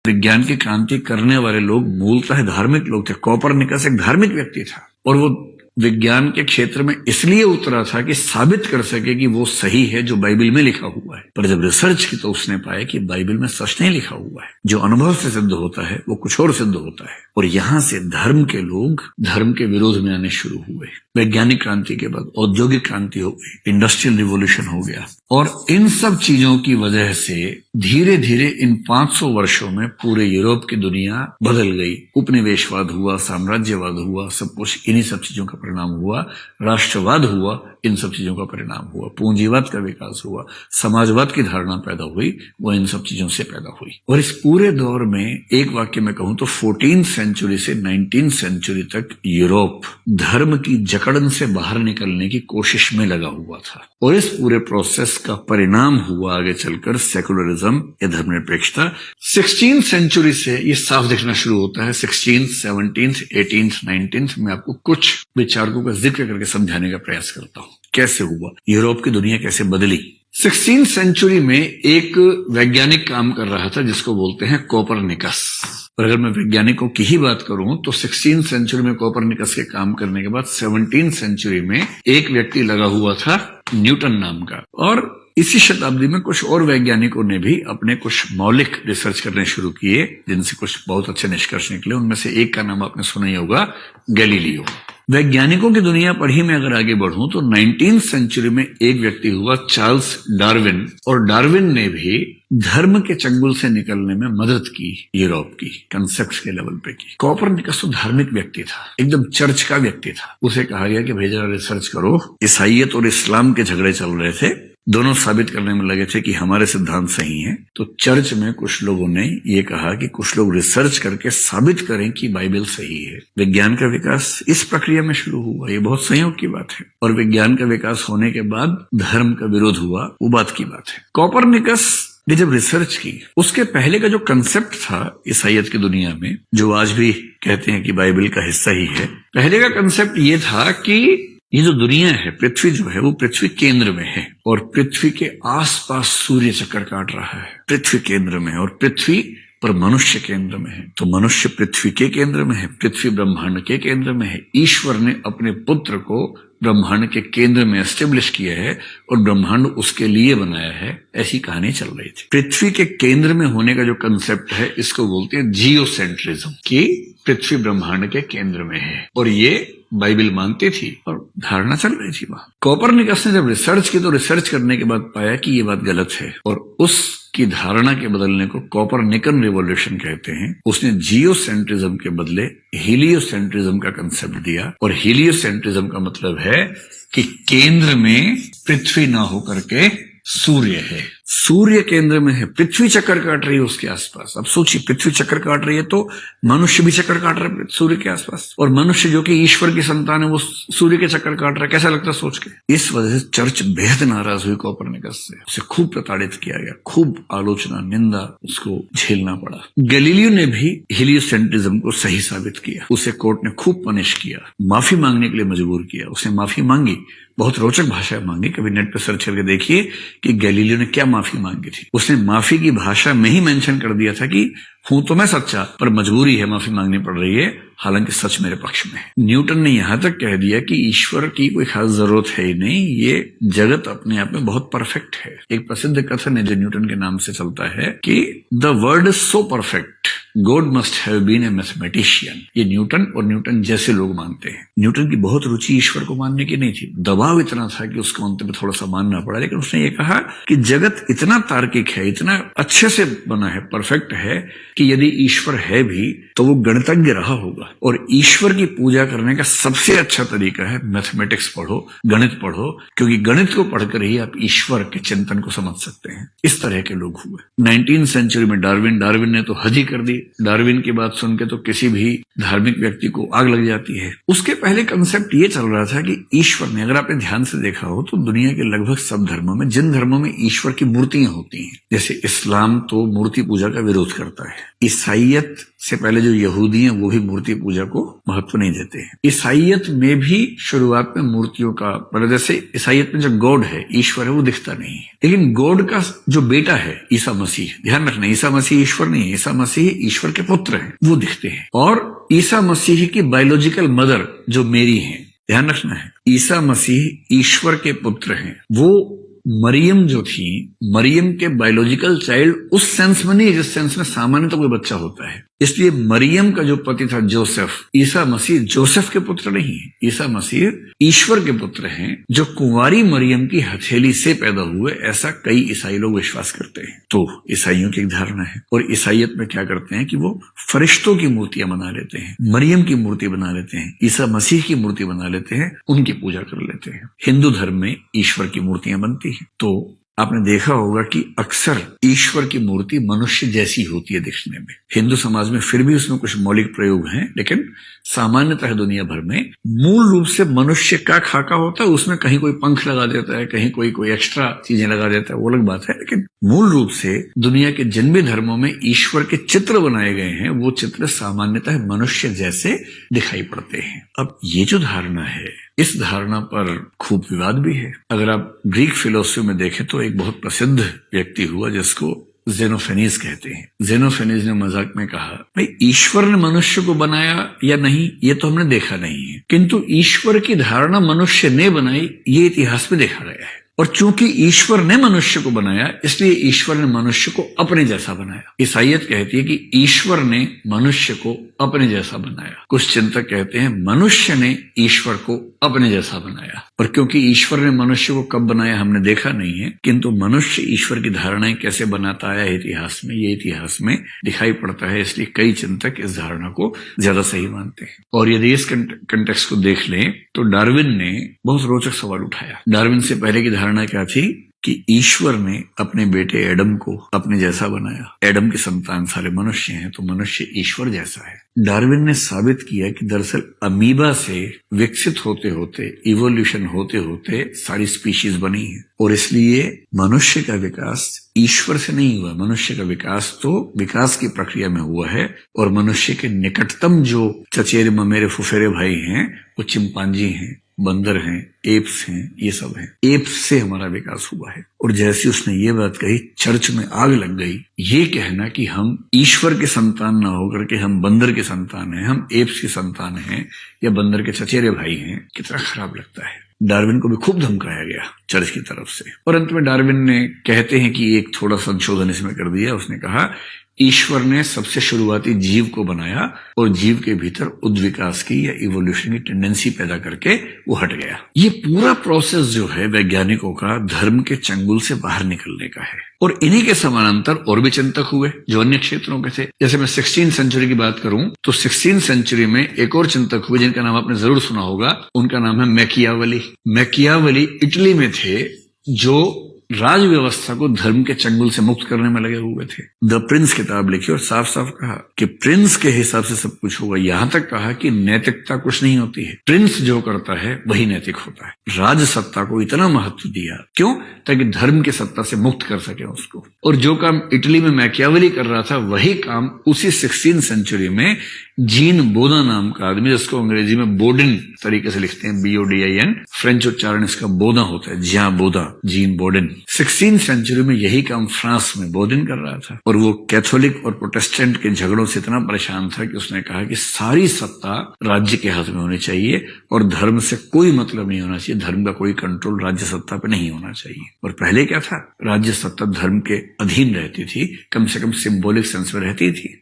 विज्ञान की क्रांति करने वाले लोग मूलतः धार्मिक लोग थे। कोपरनिकस एक धार्मिक व्यक्ति था और वो विज्ञान के क्षेत्र में इसलिए उतरा था कि साबित कर सके कि वो सही है जो बाइबल में लिखा हुआ है। पर जब रिसर्च की तो उसने पाया कि बाइबल में सच नहीं लिखा हुआ है। जो अनुभव से सिद्ध होता है वो कुछ और सिद्ध होता है। और यहां से धर्म के लोग धर्म के विरोध में आने शुरू हुए। वैज्ञानिक क्रांति के बाद औद्योगिक क्रांति हो गई, इंडस्ट्रियल रिवॉल्यूशन हो गया और इन सब चीजों की वजह से धीरे धीरे इन 500 वर्षों में पूरे यूरोप की दुनिया बदल गई। उपनिवेशवाद हुआ, साम्राज्यवाद हुआ, सब कुछ इन्हीं सब चीजों का परिणाम हुआ। राष्ट्रवाद हुआ, इन सब चीजों का परिणाम हुआ। पूंजीवाद का विकास हुआ, समाजवाद की धारणा पैदा हुई, वो इन सब चीजों से पैदा हुई। और इस पूरे दौर में एक वाक्य में कहूं तो 14th सेंचुरी से 19th सेंचुरी तक यूरोप धर्म की जकड़न से बाहर निकलने की कोशिश में लगा हुआ था। और इस पूरे प्रोसेस का परिणाम हुआ आगे चलकर सेकुलरिज्म या धर्मनिरपेक्षता। 16th सेंचुरी से ये साफ दिखना शुरू होता है। 16th, 17th, 18th, 19th में आपको कुछ विचारकों का जिक्र करके समझाने का प्रयास करता हूं कैसे हुआ, यूरोप की दुनिया कैसे बदली। 16th सेंचुरी में एक वैज्ञानिक काम कर रहा था जिसको बोलते हैं कोपरनिकस। और अगर मैं वैज्ञानिकों की ही बात करूं तो 16th सेंचुरी में कोपरनिकस के काम करने के बाद 17th सेंचुरी में एक व्यक्ति लगा हुआ था न्यूटन नाम का। और इसी शताब्दी में कुछ और वैज्ञानिकों ने भी अपने कुछ मौलिक रिसर्च करने शुरू किए जिनसे कुछ बहुत अच्छे निष्कर्ष निकले। उनमें से एक का नाम आपने सुना ही होगा, गैलीलियो। वैज्ञानिकों की दुनिया पढ़ी में अगर आगे बढ़ूं तो 19th सेंचुरी में एक व्यक्ति हुआ चार्ल्स डार्विन। और डार्विन ने भी धर्म के चंगुल से निकलने में मदद की, यूरोप की कंसेप्ट के लेवल पे की। कोपरनिकस तो धार्मिक व्यक्ति था, एकदम चर्च का व्यक्ति था। उसे कहा गया कि भाई जरा रिसर्च करो। ईसाईयत और इस्लाम के झगड़े चल रहे थे, दोनों साबित करने में लगे थे कि हमारे सिद्धांत सही हैं। तो चर्च में कुछ लोगों ने ये कहा कि कुछ लोग रिसर्च करके साबित करें कि बाइबल सही है। विज्ञान का विकास इस प्रक्रिया में शुरू हुआ। ये बहुत संयोग की बात है। और विज्ञान का विकास होने के बाद धर्म का विरोध हुआ, वो बात की बात है। कोपरनिकस ने जब रिसर्च की, उसके पहले का जो कंसेप्ट था ईसाईयत की दुनिया में, जो आज भी कहते हैं कि बाइबल का हिस्सा ही है, पहले का कंसेप्ट ये था कि ये जो दुनिया है, पृथ्वी जो है, वो पृथ्वी केंद्र में है और पृथ्वी के आसपास सूर्य चक्कर काट रहा है। पृथ्वी केंद्र में है और पृथ्वी पर मनुष्य केंद्र में है। तो मनुष्य पृथ्वी के केंद्र में है, पृथ्वी ब्रह्मांड के केंद्र में है। ईश्वर ने अपने पुत्र को ब्रह्मांड के केंद्र में एस्टेब्लिश किया है और ब्रह्मांड उसके लिए बनाया है। ऐसी कहानी चल रही थी। पृथ्वी के केंद्र में होने का जो कंसेप्ट है, इसको बोलते हैं जियोसेंट्रिज्म, कि पृथ्वी ब्रह्मांड के केंद्र में है। और ये बाइबल मानती थी और धारणा चल रही थी वहां। कोपरनिकस ने जब रिसर्च की तो रिसर्च करने के बाद पाया कि ये बात गलत है और उसकी धारणा के बदलने को कोपरनिकन रिवॉल्यूशन कहते हैं। उसने जियोसेंट्रिज्म के बदले हीलियोसेंट्रिज्म का कंसेप्ट दिया। और हीलियोसेंट्रिज्म का मतलब है कि केंद्र में पृथ्वी ना होकर के सूर्य है। सूर्य केंद्र में है, पृथ्वी चक्कर काट रही है उसके आसपास। अब सोचिए, पृथ्वी चक्कर काट रही है तो मनुष्य भी चक्कर काट रहा है सूर्य के आसपास। और मनुष्य जो कि ईश्वर की संतान है, वो सूर्य के चक्कर काट रहा है। कैसा लगता है सोच के? इस वजह से चर्च बेहद नाराज हुई कोपरनिकस से। उसे खूब प्रताड़ित किया गया, खूब आलोचना, निंदा उसको झेलना पड़ा। गैलीलियो ने भी हीलियोसेंट्रिज्म को सही साबित किया। उसे कोर्ट ने खूब पनिश किया, माफी मांगने के लिए मजबूर किया। उसने माफी मांगी, बहुत रोचक भाषा मांगी। कभी नेट पर सर्च करके देखिए कि गैलीलियो ने क्या माफी मांगी थी। उसने माफी की भाषा में ही मेंशन कर दिया था कि हूं तो मैं सच्चा, पर मजबूरी है, माफी मांगनी पड़ रही है, हालांकि सच मेरे पक्ष में है। न्यूटन ने यहां तक कह दिया कि ईश्वर की कोई खास जरूरत है ही नहीं, ये जगत अपने आप में बहुत परफेक्ट है। एक प्रसिद्ध कथन है जो न्यूटन के नाम से चलता है कि the world is so perfect, God must have been a mathematician. ये न्यूटन और न्यूटन जैसे लोग मानते हैं। न्यूटन की बहुत रुचि ईश्वर को मानने की नहीं थी, दबाव इतना था कि उसको अंत में थोड़ा सा मानना पड़ा। लेकिन उसने ये कहा कि जगत इतना तार्किक है, इतना अच्छे से बना है, परफेक्ट है, कि यदि ईश्वर है भी तो वो गणितज्ञ रहा होगा। और ईश्वर की पूजा करने का सबसे अच्छा तरीका है मैथमेटिक्स पढ़ो, गणित पढ़ो, क्योंकि गणित को पढ़कर ही आप ईश्वर के चिंतन को समझ सकते हैं। इस तरह के लोग हुए 19th सेंचुरी में। डार्विन ने तो हद ही कर दी डार्विन की बात सुन के तो किसी भी धार्मिक व्यक्ति को आग लग जाती है। उसके पहले कंसेप्ट ये चल रहा था कि ईश्वर ने, अगर आपने ध्यान से देखा हो तो दुनिया के लगभग सब धर्मों में, जिन धर्मों में ईश्वर की मूर्तियां होती हैं, जैसे इस्लाम तो मूर्ति पूजा का विरोध करता है, ईसाइयत से पहले जो यहूदी हैं वो भी मूर्ति पूजा को महत्व नहीं देते हैं। ईसाइयत में भी शुरुआत में मूर्तियों का, मतलब जैसे ईसाइयत में जो गॉड है, ईश्वर है, वो दिखता नहीं है, लेकिन गॉड का जो बेटा है ईसा मसीह, ध्यान रखना ईसा मसीह ईश्वर नहीं है, ईसा मसीह ईश्वर के पुत्र हैं, वो दिखते हैं। और ईसा मसीह की बायोलॉजिकल मदर जो मेरी है, ध्यान रखना है, ईसा मसीह ईश्वर के पुत्र हैं। वो मरियम जो थी, मरियम के बायोलॉजिकल चाइल्ड उस सेंस में नहीं जिस सेंस में सामान्य तो कोई बच्चा होता है। इसलिए मरियम का जो पति था जोसेफ, ईसा मसीह जोसेफ के पुत्र नहीं है, ईसा मसीह ईश्वर के पुत्र हैं जो कुंवारी मरियम की हथेली से पैदा हुए, ऐसा कई ईसाई लोग विश्वास करते हैं। तो ईसाइयों की एक धारणा है। और ईसाइयत में क्या करते हैं कि वो फरिश्तों की मूर्तियां बना लेते हैं, मरियम की मूर्ति बना लेते हैं, ईसा मसीह की मूर्ति बना लेते हैं, उनकी पूजा कर लेते हैं। हिंदू धर्म में ईश्वर की मूर्तियां बनती हैं। तो आपने देखा होगा कि अक्सर ईश्वर की मूर्ति मनुष्य जैसी होती है दिखने में। हिंदू समाज में फिर भी उसमें कुछ मौलिक प्रयोग हैं, लेकिन सामान्यतः दुनिया भर में मूल रूप से मनुष्य का खाका होता है। उसमें कहीं कोई पंख लगा देता है, कहीं कोई एक्स्ट्रा चीजें लगा देता है, वो अलग बात है। लेकिन मूल रूप से दुनिया के जिन भी धर्मों में ईश्वर के चित्र बनाए गए हैं, वो चित्र सामान्यतः मनुष्य जैसे दिखाई पड़ते हैं। अब ये जो धारणा है, इस धारणा पर खूब विवाद भी है। अगर आप ग्रीक फिलोसफी में देखें तो एक बहुत प्रसिद्ध व्यक्ति हुआ जिसको जेनोफेनीस कहते हैं। जेनोफेनीस ने मजाक में कहा, भाई ईश्वर ने मनुष्य को बनाया या नहीं ये तो हमने देखा नहीं है, किंतु ईश्वर की धारणा मनुष्य ने बनाई ये इतिहास में देखा गया है। और चूंकि ईश्वर ने मनुष्य को बनाया, इसलिए ईश्वर ने मनुष्य को अपने जैसा बनाया। ईसाइयत कहती है कि ईश्वर ने मनुष्य को अपने जैसा बनाया। कुछ चिंतक कहते हैं मनुष्य ने ईश्वर को अपने जैसा बनाया। और क्योंकि ईश्वर ने मनुष्य को कब बनाया हमने देखा नहीं है, किंतु मनुष्य ईश्वर की धारणाएं कैसे बनाता आया इतिहास में, ये इतिहास में दिखाई पड़ता है। इसलिए कई चिंतक इस धारणा को ज्यादा सही मानते हैं। और यदि इस कंटेक्स्ट को देख लें तो डार्विन ने बहुत रोचक सवाल उठाया। डार्विन से पहले की धारणा क्या थी कि ईश्वर ने अपने बेटे एडम को अपने जैसा बनाया। एडम की संतान सारे मनुष्य हैं, तो मनुष्य ईश्वर जैसा है। डार्विन ने साबित किया कि दरअसल अमीबा से विकसित होते होते, इवोल्यूशन होते होते सारी स्पीशीज बनी है। और इसलिए मनुष्य का विकास ईश्वर से नहीं हुआ। मनुष्य का विकास तो विकास की प्रक्रिया में हुआ है। और मनुष्य के निकटतम जो चचेरे ममेरे फुफेरे भाई हैं वो चिंपांजी हैं, बंदर हैं, एप्स हैं, ये सब हैं। एप्स से हमारा विकास हुआ है। और जैसे उसने ये बात कही, चर्च में आग लग गई। ये कहना कि हम ईश्वर के संतान ना होकर के हम बंदर के संतान हैं, हम एप्स के संतान हैं या बंदर के चचेरे भाई हैं, कितना खराब लगता है। डार्विन को भी खूब धमकाया गया चर्च की तरफ से। और अंत में डार्विन ने, कहते हैं कि एक थोड़ा संशोधन इसमें कर दिया। उसने कहा ईश्वर ने सबसे शुरुआती जीव को बनाया और जीव के भीतर उद्विकास की या इवोल्यूशन की टेंडेंसी पैदा करके वो हट गया। ये पूरा प्रोसेस जो है वैज्ञानिकों का धर्म के चंगुल से बाहर निकलने का है। और इन्हीं के समानांतर और भी चिंतक हुए जो अन्य क्षेत्रों के थे। जैसे मैं 16th सेंचुरी की बात करूं तो 16th सेंचुरी में एक और चिंतक हुए जिनका नाम आपने जरूर सुना होगा। उनका नाम है मैकियावेली। मैकियावेली इटली में थे जो राज व्यवस्था को धर्म के चंगुल से मुक्त करने में लगे हुए थे। द प्रिंस किताब लिखी और साफ साफ कहा कि प्रिंस के हिसाब से सब कुछ होगा। यहां तक कहा कि नैतिकता कुछ नहीं होती है, प्रिंस जो करता है वही नैतिक होता है। राज सत्ता को इतना महत्व दिया, क्यों? ताकि धर्म की सत्ता से मुक्त कर सके उसको। और जो काम इटली में मैकियावेली कर रहा था, वही काम उसी 16th सेंचुरी में जीन बोदा नाम का आदमी, जिसको अंग्रेजी में बोडिन तरीके से लिखते हैं, BODIN, फ्रेंच उच्चारण इसका बोदा होता है, जियां बोदा, जीन बोडिन। 16th सेंचुरी में यही काम फ्रांस में बोदिन कर रहा था। और वो कैथोलिक और प्रोटेस्टेंट के झगड़ों से इतना परेशान था कि उसने कहा कि सारी सत्ता राज्य के हाथ में होनी चाहिए और धर्म से कोई मतलब नहीं होना चाहिए, धर्म का कोई कंट्रोल राज्य सत्ता पे नहीं होना चाहिए। और पहले क्या था, राज्य सत्ता धर्म के अधीन रहती थी, कम से कम सिंबॉलिक सेंस में रहती थी।